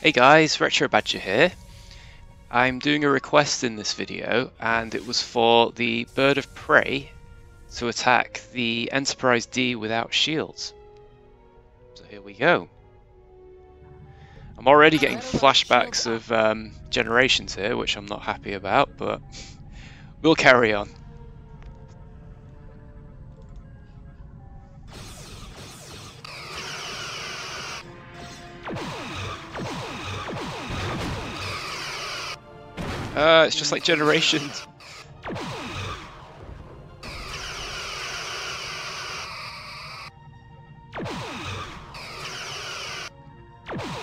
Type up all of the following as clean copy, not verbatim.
Hey guys, Retro Badger here. I'm doing a request in this video, and it was for the bird of prey to attack the Enterprise D without shields. So here we go. I'm already getting flashbacks of Generations here, which I'm not happy about, but we'll carry on. It's just like Generations.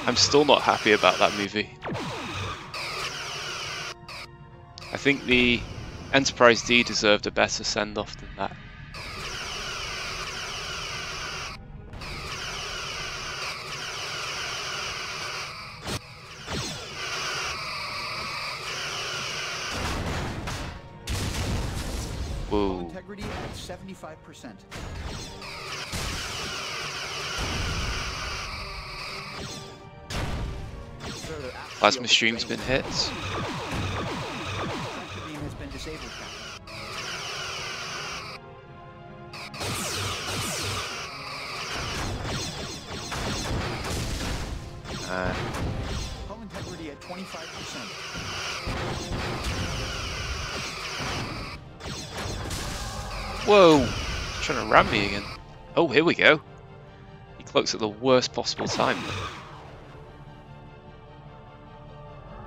I'm still not happy about that movie. I think the Enterprise D deserved a better send-off than that. Whoa. Integrity at 75%. Plasma stream's been hit. Tractor beam has been disabled, Captain. Hull integrity at 25%. Whoa! He's trying to ram me again. Oh, here we go. He cloaks at the worst possible time.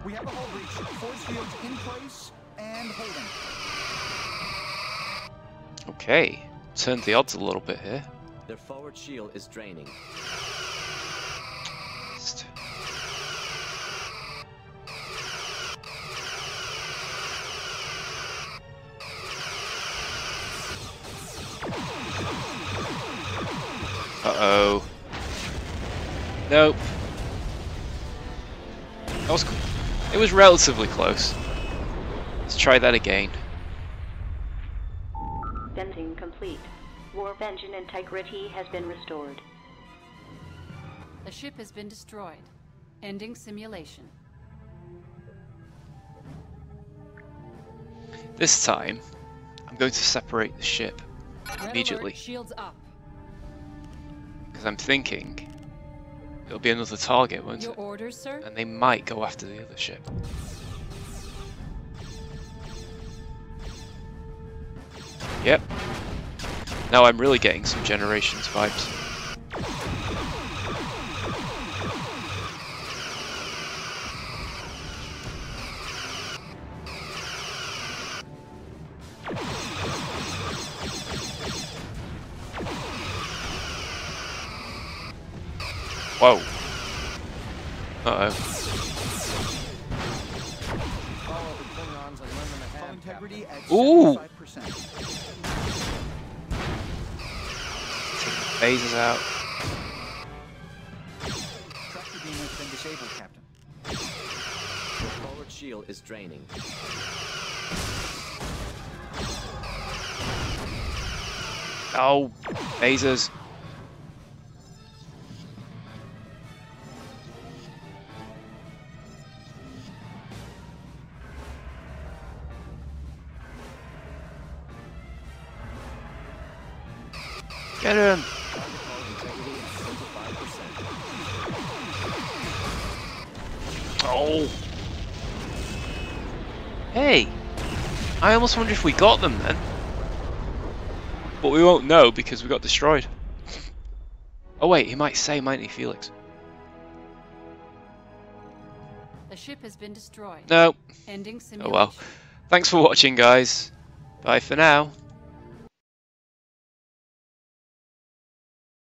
We have a hull breach. Force fields in place and holding. Okay, turned the odds a little bit here. Their forward shield is draining. Uh-oh. Nope. That was cool. It was relatively close. Let's try that again. Venting complete. Warp engine integrity has been restored. The ship has been destroyed. Ending simulation. This time, I'm going to separate the ship Red immediately. alert, shields up. Because I'm thinking it'll be another target, won't Your it? orders, sir? And they might go after the other ship. Yep. Now I'm really getting some Generations vibes. Whoa. Uh-oh. Follow the Klingons and lend them a hand. Hull integrity at Ooh. 75%. Taking the phasers out. Tractor beam has been disabled, Captain. Their forward shield is draining. Oh, phasers. Get him! Oh! Hey! I almost wonder if we got them then. But we won't know because we got destroyed. Oh wait, he might say, mightn't he, Felix? The ship has been destroyed. No. Ending Oh simulation. well. Thanks for watching, guys. Bye for now.